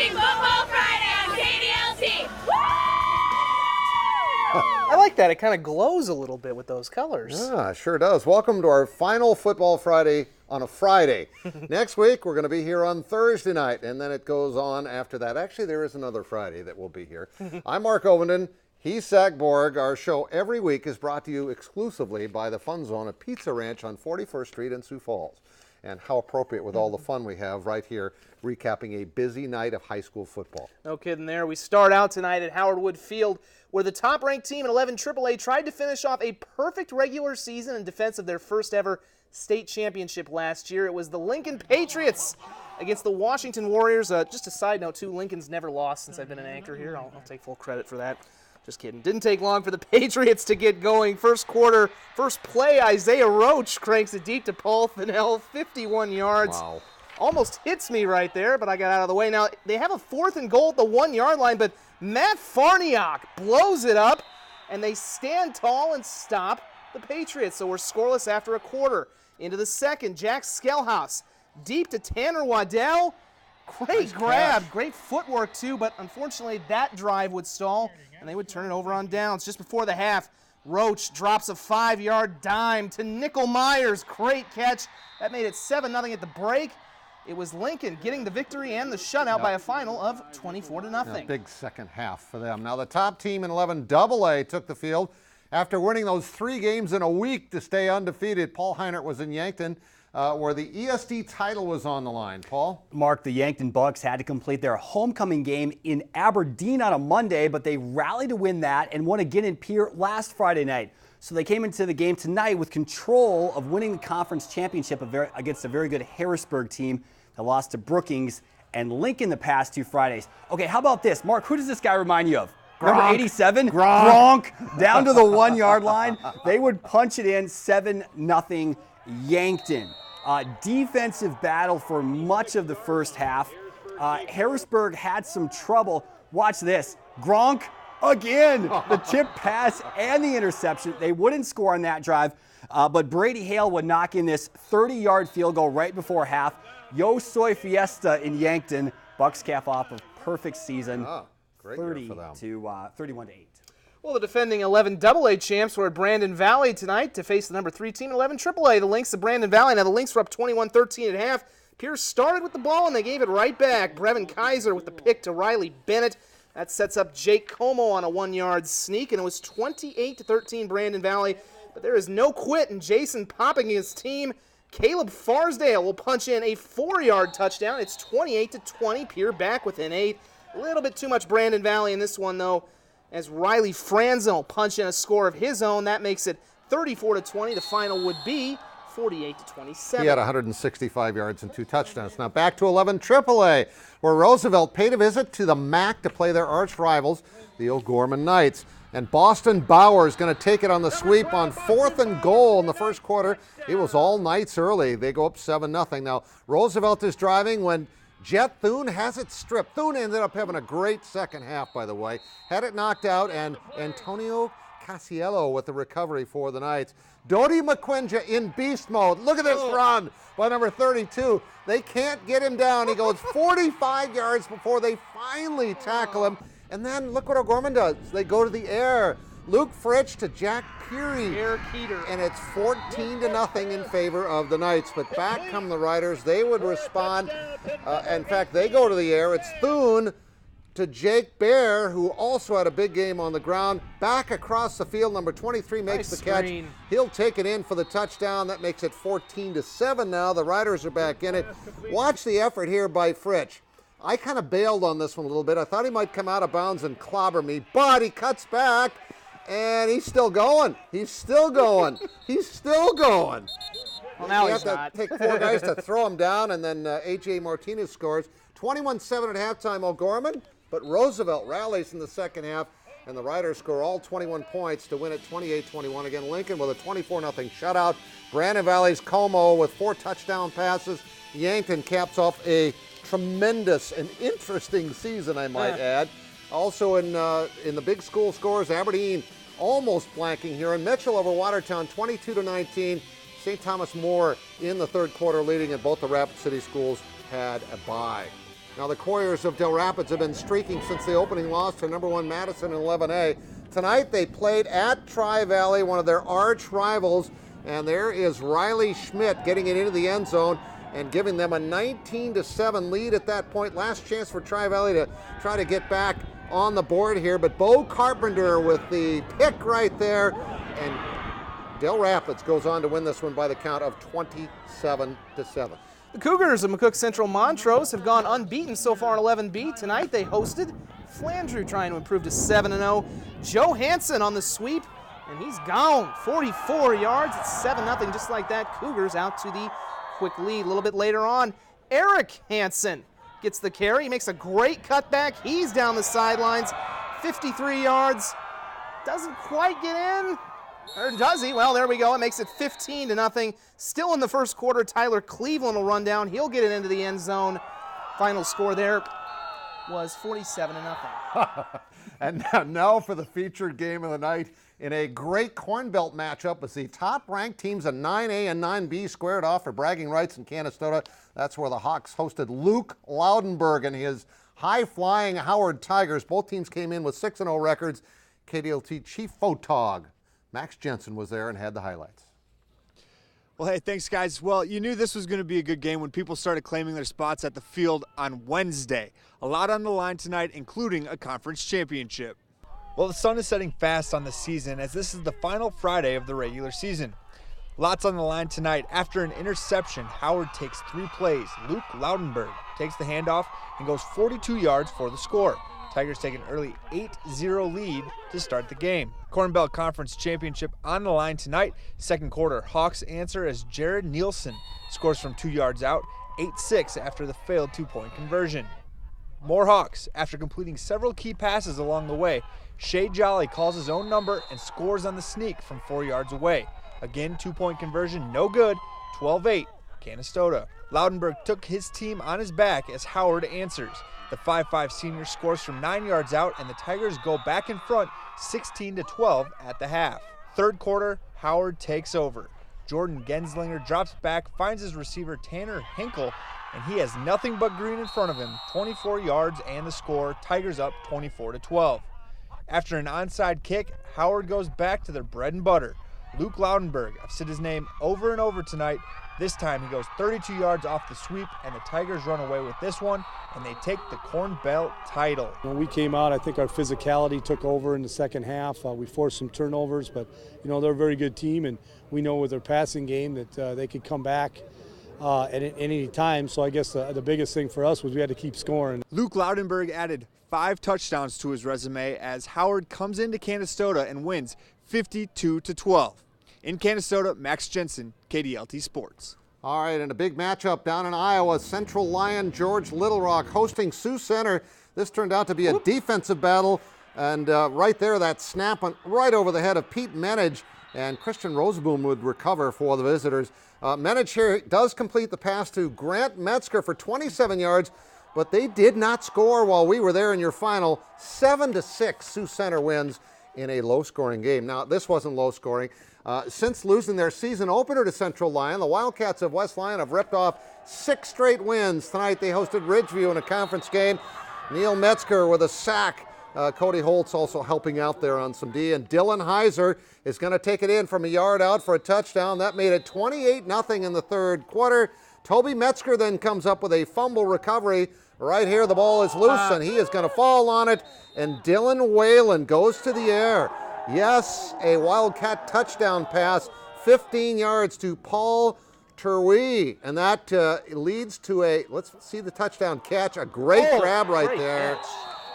watching Football Friday on KDLT. I like that. It kind of glows a little bit with those colors. Yeah, sure does. Welcome to our final Football Friday on a Friday. Next week, we're going to be here on Thursday night, and then it goes on after that. Actually, there is another Friday that we'll be here. I'm Mark Ovenden. He's Zach Borg. Our show every week is brought to you exclusively by the Fun Zone, a pizza ranch on 41st Street in Sioux Falls. And how appropriate with all the fun we have right here, recapping a busy night of high school football. No kidding there. We start out tonight at Howard Wood Field, where the top-ranked team in 11 AAA tried to finish off a perfect regular season in defense of their first-ever state championship last year. It was the Lincoln Patriots against the Washington Warriors. Just a side note, too, Lincoln's never lost since I've been an anchor here. I'll take full credit for that. Just kidding. Didn't take long for the Patriots to get going. First quarter, first play, Isaiah Roach cranks it deep to Paul Fennell, 51 yards. Wow. Almost hits me right there, but I got out of the way. Now, they have a 4th and goal at the 1-yard line, but Matt Farniok blows it up, and they stand tall and stop the Patriots. So we're scoreless after a quarter. Into the second, Jack Skelhaus deep to Tanner Waddell. Great Nice grab, catch. great footwork too, but unfortunately that drive would stall, and they would turn it over on downs. Just before the half, Roach drops a 5-yard dime to Nickel Myers. Great catch. That made it 7-0 at the break. It was Lincoln getting the victory and the shutout by a final of 24-0. Yeah, big second half for them. Now the top team in 11 AA took the field after winning those 3 games in a week to stay undefeated. Paul Heinert was in Yankton, where the ESD title was on the line. Paul? Mark, the Yankton Bucks had to complete their homecoming game in Aberdeen on a Monday, but they rallied to win that and won again in Pierre last Friday night. So they came into the game tonight with control of winning the conference championship against a very good Harrisburg team that lost to Brookings and Lincoln the past 2 Fridays. Okay, how about this? Mark, who does this guy remind you of? Remember 87? Gronk down to the 1-yard line. They would punch it in, 7-0 Yankton. Defensive battle for much of the first half. Harrisburg had some trouble. Watch this. Gronk again. The tip pass and the interception. They wouldn't score on that drive, but Brady Hale would knock in this 30-yard field goal right before half. Yo soy fiesta in Yankton. Bucks cap off a perfect season. Great year for them. 31-8. Well, the defending 11 AA champs were at Brandon Valley tonight to face the number 3 team in 11 AAA. The Lynx of Brandon Valley. Now the Lynx were up 21-13 at half. Pierre started with the ball and they gave it right back. Brevin Kaiser with the pick to Riley Bennett. That sets up Jake Como on a 1-yard sneak, and it was 28-13 Brandon Valley. But there is no quit, and Jason popping his team. Caleb Farsdale will punch in a 4-yard touchdown. It's 28-20. Pierre back within 8. A little bit too much Brandon Valley in this one, though, as Riley Franzel will punch in a score of his own. That makes it 34-20. The final would be 48-27. He had 165 yards and 2 touchdowns. Now back to 11 AAA, where Roosevelt paid a visit to the MAC to play their arch rivals, the O'Gorman Knights. And Boston Bauer is going to take it on the sweep on 4th and goal in the first quarter. It was all Knights early. They go up 7-0. Now Roosevelt is driving when Jet Thune has it stripped. Thune ended up having a great second half, by the way. Had it knocked out, and Antonio Casiello with the recovery for the Knights. Dodi McQuinja in beast mode. Look at this run by number 32. They can't get him down. He goes 45 yards before they finally tackle him. And then look what O'Gorman does. They go to the air. Luke Fritsch to Jack Peary. And it's 14-0 in favor of the Knights. But back come the Riders. They would respond. In fact, they go to the air. It's Thune to Jake Bear, who also had a big game on the ground. Back across the field, number 23 makes the catch. He'll take it in for the touchdown. That makes it 14-7 now. The Riders are back in it. Watch the effort here by Fritsch. I kind of bailed on this one a little bit. I thought he might come out of bounds and clobber me, but he cuts back, and he's still going. He's still going. He's still going. Well, now you he's have not. to take 4 guys to throw him down, and then A.J. Martinez scores. 21-7 at halftime, O'Gorman, but Roosevelt rallies in the second half, and the Riders score all 21 points to win it 28-21. Again, Lincoln with a 24-0 shutout. Brandon Valley's Como with 4 touchdown passes. Yankton caps off a tremendous and interesting season, I might add. Also in the big school scores, Aberdeen almost blanking here, and Mitchell over Watertown 22-19. St. Thomas More in the third quarter leading, and both the Rapid City schools had a bye. Now the Couriers of Del Rapids have been streaking since the opening loss to number 1 Madison in 11A. Tonight they played at Tri-Valley, one of their arch rivals, and there is Riley Schmidt getting it into the end zone and giving them a 19-7 lead at that point. Last chance for Tri-Valley to try to get back on the board here, but Bo Carpenter with the pick right there, and Del Rapids goes on to win this one by the count of 27-7. The Cougars of McCook Central Montrose have gone unbeaten so far in 11B. Tonight they hosted Flandreau, trying to improve to 7-0. Joe Hansen on the sweep, and he's gone. 44 yards. It's 7-0, just like that. Cougars out to the quick lead. A little bit later on, Eric Hansen gets the carry. He makes a great cutback. He's down the sidelines. 53 yards. Doesn't quite get in. Or does he? Well, there we go. It makes it 15-0. Still in the first quarter, Tyler Cleveland will run down. He'll get it into the end zone. Final score there was 47-0. And now for the featured game of the night in a great Corn Belt matchup as the top-ranked teams of 9A and 9B squared off for bragging rights in Canistota. That's where the Hawks hosted Luke Loudenberg and his high-flying Howard Tigers. Both teams came in with 6-0 records. KDLT Chief Photog Max Jensen was there and had the highlights. Well, hey, thanks, guys. Well, you knew this was going to be a good game when people started claiming their spots at the field on Wednesday. A lot on the line tonight, including a conference championship. Well, the sun is setting fast on the season as this is the final Friday of the regular season. Lots on the line tonight. After an interception, Howard takes 3 plays. Luke Loudenberg takes the handoff and goes 42 yards for the score. Tigers take an early 8-0 lead to start the game. Corn Belt Conference Championship on the line tonight. Second quarter, Hawks answer as Jared Nielsen scores from 2 yards out, 8-6 after the failed 2-point conversion. More Hawks. After completing several key passes along the way, Shea Jolly calls his own number and scores on the sneak from 4 yards away. Again, 2-point conversion, no good, 12-8, Canistota. Loudenberg took his team on his back as Howard answers. The 5'5 senior scores from 9 yards out, and the Tigers go back in front 16-12 at the half. Third quarter, Howard takes over. Jordan Genslinger drops back, finds his receiver Tanner Hinkle, and he has nothing but green in front of him. 24 yards and the score, Tigers up 24-12. After an onside kick, Howard goes back to their bread and butter. Luke Loudenberg, I've said his name over and over tonight. This time he goes 32 yards off the sweep, and the Tigers run away with this one, and they take the Corn Belt title. When we came out, I think our physicality took over in the second half. We forced some turnovers, but they're a very good team, and we know with their passing game that they could come back at any time. So I guess the biggest thing for us was we had to keep scoring. Luke Loudenberg added 5 touchdowns to his resume as Howard comes into Canistota and wins 52-12. In Canistota, Max Jensen, KDLT Sports. All right, and a big matchup down in Iowa. Central Lyon, George Little Rock hosting Sioux Center. This turned out to be a defensive battle, and right there, that snap went right over the head of Pete Menage, and Christian Roseboom would recover for the visitors. Menage here does complete the pass to Grant Metzger for 27 yards, but they did not score while we were there in your final. 7-6, Sioux Center wins in a low-scoring game. Now, this wasn't low-scoring. Since losing their season opener to Central Lyon, the Wildcats of West Lyon have ripped off 6 straight wins. Tonight they hosted Ridgeview in a conference game. Neil Metzger with a sack. Cody Holtz also helping out there on some D. And Dylan Heiser is going to take it in from a yard out for a touchdown. That made it 28-0 in the third quarter. Toby Metzger then comes up with a fumble recovery. Right here, the ball is loose, and he is going to fall on it. And Dylan Whalen goes to the air. Yes, a Wildcat touchdown pass, 15 yards to Paul Terwee. And that leads to let's see the touchdown catch, a great grab right there. Catch.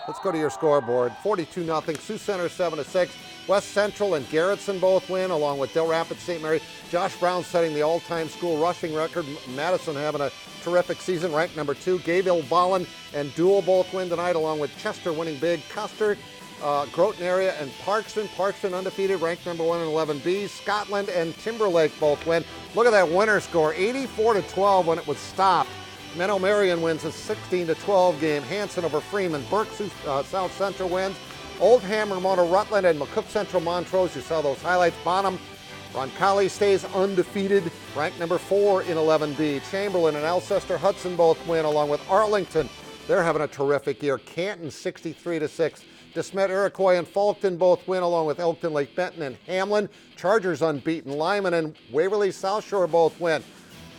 Let's go to your scoreboard. 42-0, Sioux Center 7-6. West Central and Garrettson both win, along with Del Rapids St. Mary. Josh Brown setting the all-time school rushing record. Madison having a terrific season, ranked number 2. Gayville, Ballin, and Dual both win tonight, along with Chester winning big. Custer, Groton area, and Parkston undefeated, ranked number 1 in 11B. Scotland and Timberlake both win. Look at that winner score, 84-12 when it was stopped. Meadow Marion wins a 16-12 game. Hanson over Freeman. Burke South Central wins. Oldham, Ramona Rutland, and McCook Central Montrose. You saw those highlights. Bonham, Roncalli stays undefeated, ranked number 4 in 11B. Chamberlain and Alcester Hudson both win, along with Arlington, They're having a terrific year. Canton 63-6. DeSmet, Iroquois, and Fulton both win, along with Elkton, Lake Benton, and Hamlin. Chargers unbeaten. Lyman and Waverly South Shore both win.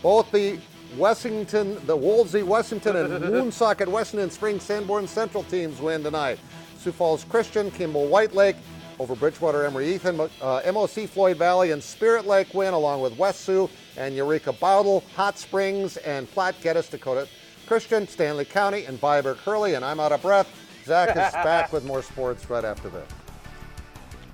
Both the Wolsey, Wessington, and Woonsocket, Wessington, Spring, Sanborn Central teams win tonight. Sioux Falls Christian, Kimball, White Lake, over Bridgewater, Emory Ethan, MOC Floyd Valley, and Spirit Lake win, along with West Sioux and Eureka Bowdle, Hot Springs, and Platte Geddes, Dakota Christian, Stanley County, and Viborg Hurley. And I'm out of breath. Zach is back with more sports right after this.